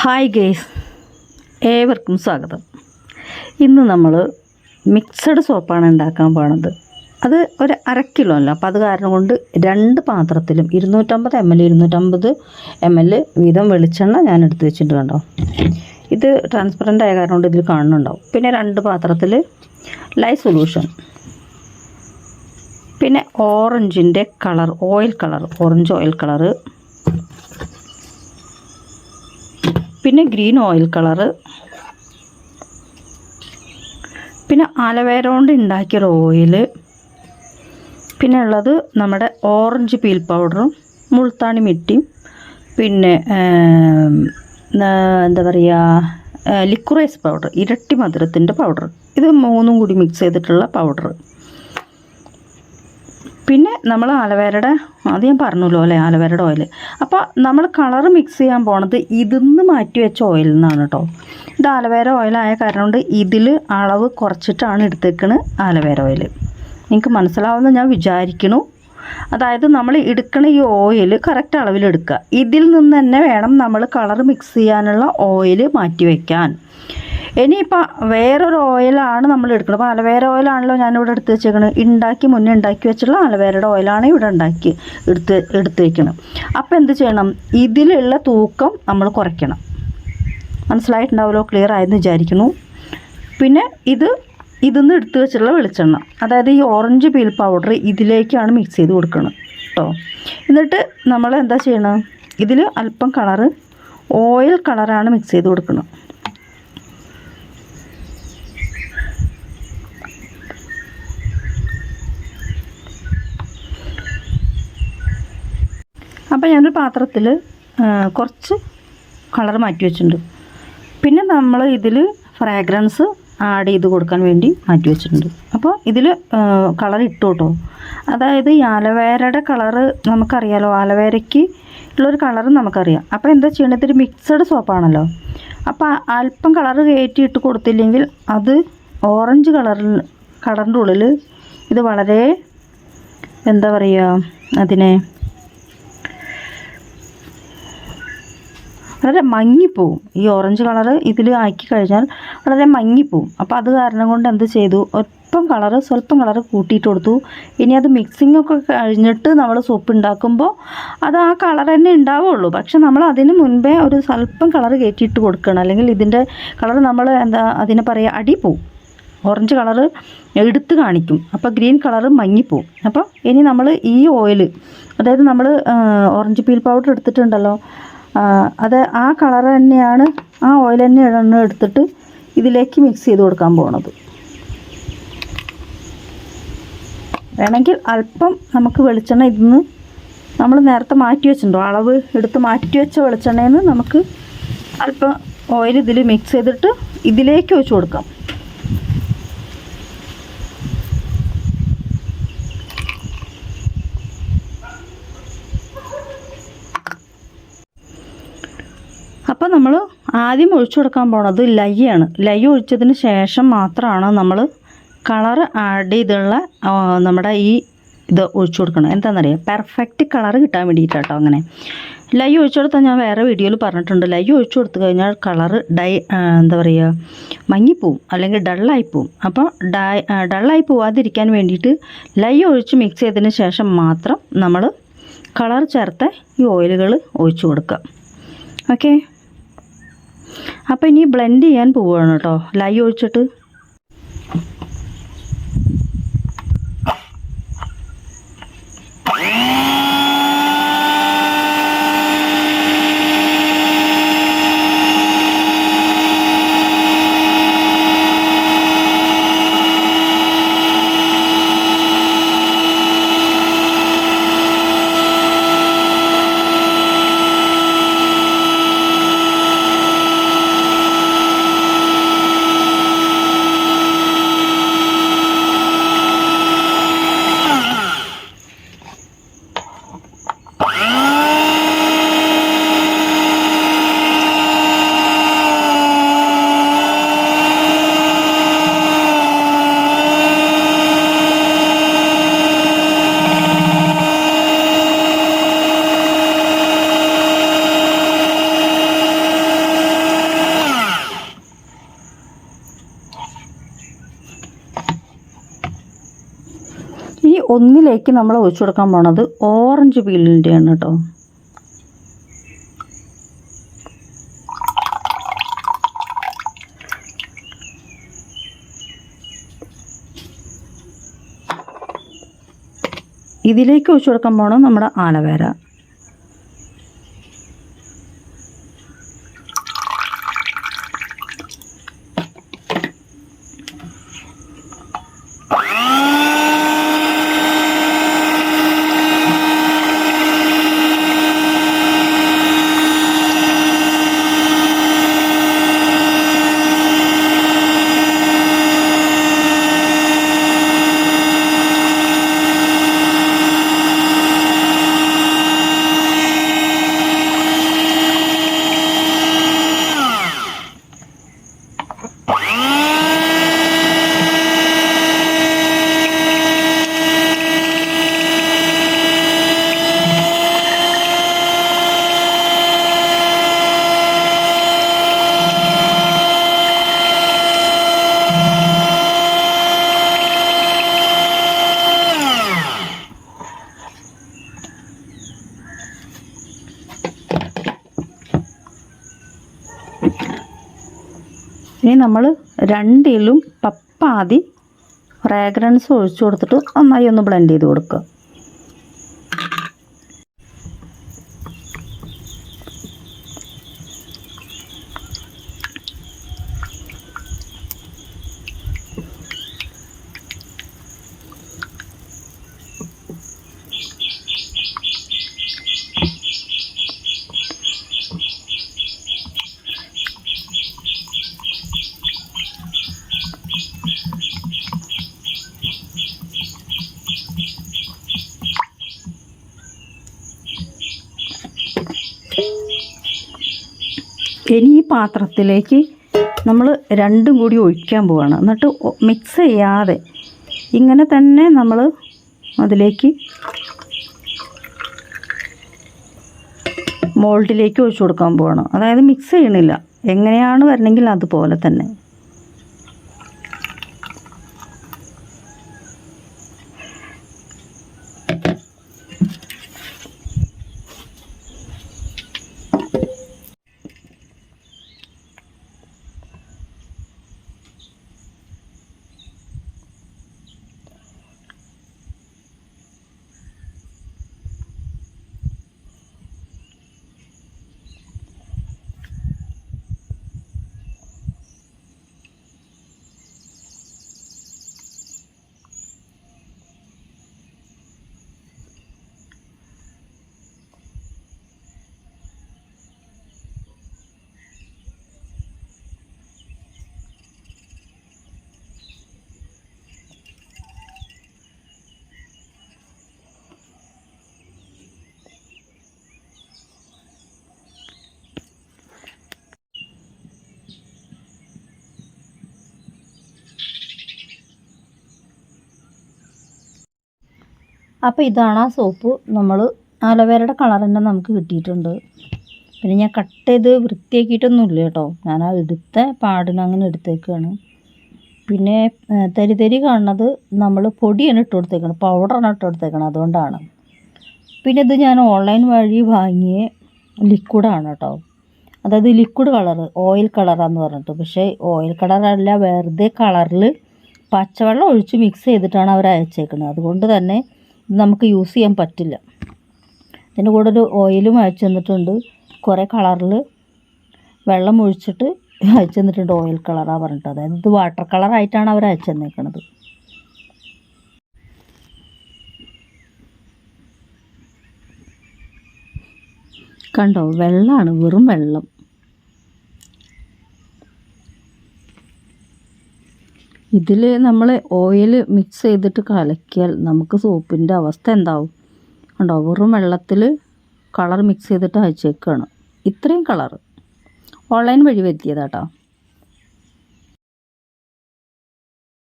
Hi guys, ഏവർക്കും സ്വാഗതം. ഇന്ന് നമ്മൾ മിക്സഡ് സോപ്പാണ് ഉണ്ടാക്കാൻ പോകുന്നത്. അത് ഒരു 1/2 കിലോ അല്ല, അപ്പോൾ അത് കാരണം കൊണ്ട് 2 പാത്രത്തിലും 250 ml വീതം വെളിച്ചെണ്ണ ഞാൻ എടുത്ത് വെച്ചിട്ട് കണ്ടോ. ഇത് ട്രാൻസ്പെറൻ്റ് ആയ കാരണം കൊണ്ട് ഇതിൽ കാണുന്നുണ്ടാവും. പിന്നെ 2 പാത്രത്തിൽ ലൈ സൊല്യൂഷൻ, പിന്നെ ഓറഞ്ചിൻ്റെ കളർ, ഓറഞ്ച് ഓയിൽ കളറ്, പിന്നെ ഗ്രീൻ ഓയിൽ കളറ്, പിന്നെ അലവേര കൊണ്ട് ഉണ്ടാക്കിയൊരു ഓയിൽ, പിന്നെ ഉള്ളത് നമ്മുടെ ഓറഞ്ച് പീൽ പൗഡറും മുൾത്താണി മിട്ടിയും, പിന്നെ എന്താ പറയുക, ലിക്വറൈസ് പൗഡർ, ഇരട്ടി മധുരത്തിൻ്റെ പൗഡർ. ഇത് 3 കൂടി മിക്സ് ചെയ്തിട്ടുള്ള പൗഡർ. പിന്നെ നമ്മൾ ആലവേരയുടെ, അത് ഞാൻ പറഞ്ഞല്ലോ അല്ലേ, ആലവേരയുടെ ഓയിൽ. അപ്പോൾ നമ്മൾ കളർ മിക്സ് ചെയ്യാൻ പോണത് ഇതിന്ന് മാറ്റി വെച്ച ഓയിൽ നിന്നാണ് കേട്ടോ. ഇത് ആലവേര ഓയിലായ കാരണം കൊണ്ട് ഇതിൽ അളവ് കുറച്ചിട്ടാണ് എടുത്തേക്കണ് ആലവേര ഓയിൽ. നിങ്ങൾക്ക് മനസ്സിലാവുമെന്ന് ഞാൻ വിചാരിക്കണു. അതായത് നമ്മൾ എടുക്കണ ഈ ഓയിൽ കറക്റ്റ് അളവിലെടുക്കുക. ഇതിൽ നിന്ന് തന്നെ വേണം നമ്മൾ കളർ മിക്സ് ചെയ്യാനുള്ള ഓയിൽ മാറ്റി വയ്ക്കാൻ. ഇനിയിപ്പോൾ വേറൊരു ഓയിലാണ് നമ്മൾ എടുക്കുന്നത്. അപ്പോൾ അലവേര ഓയിലാണല്ലോ ഞാനിവിടെ എടുത്ത് വെച്ചേക്കണത്. മുന്നേ ഉണ്ടാക്കി വെച്ചുള്ള അലവേരയുടെ ഓയിലാണ് ഇവിടെ എടുത്ത് വെക്കണം. അപ്പോൾ എന്ത് ചെയ്യണം, ഇതിലുള്ള തൂക്കം നമ്മൾ കുറയ്ക്കണം. മനസ്സിലായിട്ടുണ്ടാവുമല്ലോ, ക്ലിയർ ആയെന്ന് വിചാരിക്കുന്നു. പിന്നെ ഇതിന്ന് എടുത്ത് വെച്ചിട്ടുള്ള വെളിച്ചെണ്ണ, അതായത് ഈ ഓറഞ്ച് പീൽ പൗഡർ ഇതിലേക്കാണ് മിക്സ് ചെയ്ത് കൊടുക്കണം കേട്ടോ. എന്നിട്ട് നമ്മൾ എന്താ ചെയ്യണം, ഇതിൽ അല്പം കളറ്, ഓയിൽ കളറാണ് മിക്സ് ചെയ്ത് കൊടുക്കണം. അപ്പോൾ ഞാനൊരു പാത്രത്തിൽ കുറച്ച് കളർ മാറ്റി വെച്ചിട്ടുണ്ട്. പിന്നെ നമ്മൾ ഇതിൽ ഫ്രാഗ്രൻസ് ആഡ് ചെയ്ത് കൊടുക്കാൻ വേണ്ടി മാറ്റി വെച്ചിട്ടുണ്ട്. അപ്പോൾ ഇതിൽ കളർ ഇട്ടു കേട്ടോ. അതായത് ഈ ആലവേരയുടെ കളറ് നമുക്കറിയാലോ, ആലവേരയ്ക്ക് ഉള്ളൊരു കളറ് നമുക്കറിയാം. അപ്പോൾ എന്താ ചെയ്യണത്, ഇതൊരു മിക്സഡ് സോപ്പാണല്ലോ. അപ്പോൾ അല്പം കളറ് കയറ്റിയിട്ട് കൊടുത്തില്ലെങ്കിൽ അത് ഓറഞ്ച് കളറിൻ്റെ ഉള്ളിൽ ഇത് വളരെ എന്താ പറയുക, അതിനെ വളരെ മങ്ങിപ്പോവും. ഈ ഓറഞ്ച് കളറ് ഇതിൽ ആക്കി കഴിഞ്ഞാൽ വളരെ മങ്ങിപ്പോവും. അപ്പോൾ അത് കാരണം കൊണ്ട് എന്ത് ചെയ്തു, സ്വല്പം കളറ് കൂട്ടിയിട്ട് കൊടുത്തു. ഇനി അത് മിക്സിംഗ് ഒക്കെ കഴിഞ്ഞിട്ട് നമ്മൾ സോപ്പ് ഉണ്ടാക്കുമ്പോൾ അത് ആ കളർ തന്നെ ഉണ്ടാവുള്ളൂ. പക്ഷെ നമ്മൾ അതിന് മുൻപേ ഒരു സ്വല്പം കളറ് കയറ്റിയിട്ട് കൊടുക്കണം. അല്ലെങ്കിൽ ഇതിൻ്റെ കളർ നമ്മൾ അതിനെ പറയുക, അടി പോവും. ഓറഞ്ച് കളറ് എടുത്ത് കാണിക്കും. അപ്പോൾ ഗ്രീൻ കളറ് മങ്ങിപ്പോവും. അപ്പോൾ ഇനി നമ്മൾ ഈ ഓയിൽ, അതായത് നമ്മൾ ഓറഞ്ച് പീൽ പൗഡർ എടുത്തിട്ടുണ്ടല്ലോ, അത് ആ കളർ തന്നെയാണ്, ആ ഓയിൽ തന്നെ എടുത്തിട്ട് ഇതിലേക്ക് മിക്സ് ചെയ്ത് കൊടുക്കാൻ പോണത്. വേണമെങ്കിൽ അല്പം നമുക്ക് വെളിച്ചെണ്ണ ഇതിന്ന് നമ്മൾ നേരത്തെ മാറ്റി വെച്ചിട്ടുണ്ടോ, അളവ് എടുത്ത് മാറ്റി വെച്ച വെളിച്ചെണ്ണയിൽ നിന്ന് നമുക്ക് അല്പം ഓയിൽ ഇതിൽ മിക്സ് ചെയ്തിട്ട് ഇതിലേക്ക് ഒഴിച്ച് കൊടുക്കാം. അപ്പോൾ നമ്മൾ ആദ്യം ഒഴിച്ചു കൊടുക്കാൻ പോണത് ലൈയാണ്. ലൈ ഒഴിച്ചതിന് ശേഷം മാത്രമാണ് നമ്മൾ കളർ ആഡ് ചെയ്തുള്ള നമ്മുടെ ഇത് ഒഴിച്ചു കൊടുക്കണം. എന്താണെന്നറിയാം, പെർഫെക്റ്റ് കളർ കിട്ടാൻ വേണ്ടിയിട്ടാട്ടോ. അങ്ങനെ ലൈ ഒഴിച്ചു കൊടുത്താൽ ഞാൻ വേറെ വീഡിയോയിൽ പറഞ്ഞിട്ടുണ്ട്. ലൈ ഒഴിച്ചു കൊടുത്തു കഴിഞ്ഞാൽ കളറ് എന്താ പറയുക, മങ്ങിപ്പോവും അല്ലെങ്കിൽ ഡള്ളായിപ്പോവും. അപ്പോൾ ഡള്ളായി പോവാതിരിക്കാൻ വേണ്ടിയിട്ട് ലൈ ഒഴിച്ച് മിക്സ് ചെയ്തതിന് ശേഷം മാത്രം നമ്മൾ കളർ ചേർത്ത ഈ ഓയിലുകൾ ഒഴിച്ചു കൊടുക്കുക. ഓക്കെ, അപ്പോൾ ഇനി ബ്ലെൻഡ് ചെയ്യാൻ പോവുകയാണ് കേട്ടോ, ലൈ ഒഴിച്ചിട്ട്. ഒന്നിലേക്ക് നമ്മൾ ഒഴിച്ചു കൊടുക്കാൻ പോണത് ഓറഞ്ച് പീലിൻ്റെയാണ് കേട്ടോ. ഇതിലേക്ക് ഒഴിച്ചു കൊടുക്കാൻ പോണത് നമ്മുടെ ആലവേര. ഇനി നമ്മൾ രണ്ടിലും പപ്പാതി ഫ്രാഗ്രൻസ് ഒഴിച്ചു കൊടുത്തിട്ട് നന്നായി ഒന്ന് ബ്ലെൻഡ് ചെയ്ത് കൊടുക്കുക. ഇനി ഈ പാത്രത്തിലേക്ക് നമ്മൾ രണ്ടും കൂടി ഒഴിക്കാൻ പോവുകയാണ്. എന്നിട്ട് മിക്സ് ചെയ്യാതെ ഇങ്ങനെ തന്നെ നമ്മൾ അതിലേക്ക് മോൾഡിലേക്ക് ഒഴിച്ചു കൊടുക്കാൻ പോവുകയാണ്. അതായത് മിക്സ് ചെയ്യണില്ല, എങ്ങനെയാണ് വരണമെങ്കിൽ അതുപോലെ തന്നെ. അപ്പോൾ ഇതാണ് ആ സോപ്പ്. നമ്മൾ ആലോവേരയുടെ കളർ തന്നെ നമുക്ക് കിട്ടിയിട്ടുണ്ട്. പിന്നെ ഞാൻ കട്ട് ചെയ്ത് വൃത്തിയാക്കിയിട്ടൊന്നുമില്ല കേട്ടോ, ഞാൻ ആ എടുത്ത പാടിന് അങ്ങനെ എടുത്തേക്കാണ്. പിന്നെ തരി തരി കാണുന്നത് നമ്മൾ പൊടിയാണ് ഇട്ട് കൊടുത്തേക്കണം, പൗഡറാണ് ഇട്ട് കൊടുത്തേക്കണം, അതുകൊണ്ടാണ്. പിന്നെ ഇത് ഞാൻ ഓൺലൈൻ വഴി വാങ്ങിയ ലിക്വിഡാണ് കേട്ടോ, അതായത് ലിക്വിഡ് കളർ, ഓയിൽ കളറാന്ന് പറഞ്ഞിട്ട്. പക്ഷേ ഓയിൽ കളറല്ല, വെറുതെ കളറിൽ പച്ചവെള്ളം ഒഴിച്ച് മിക്സ് ചെയ്തിട്ടാണ് അവർ അയച്ചേക്കുന്നത്. അതുകൊണ്ട് തന്നെ ഇത് നമുക്ക് യൂസ് ചെയ്യാൻ പറ്റില്ല. ഇതിൻ്റെ കൂടെ ഒരു ഓയിലും അയച്ചു തന്നിട്ടുണ്ട്, കുറേ കളറിൽ വെള്ളം ഒഴിച്ചിട്ട് അയച്ചു തന്നിട്ടുണ്ട്, ഓയിൽ കളറാണ് പറഞ്ഞിട്ട്. അതായത് ഇത് വാട്ടർ കളറായിട്ടാണ് അവർ അയച്ചു തന്നേക്കുന്നത്. കണ്ടോ, വെള്ളമാണ്, വെറും വെള്ളം. ഇതിൽ നമ്മൾ ഓയിൽ മിക്സ് ചെയ്തിട്ട് കലക്കിയാൽ നമുക്ക് സോപ്പിൻ്റെ അവസ്ഥ എന്താവും കണ്ടോ, വെറും വെള്ളത്തിൽ കളർ മിക്സ് ചെയ്തിട്ട് അയച്ചേക്കാണ്. ഇത്രയും കളർ ഓൺലൈൻ വഴി വരുത്തിയതാട്ടോ.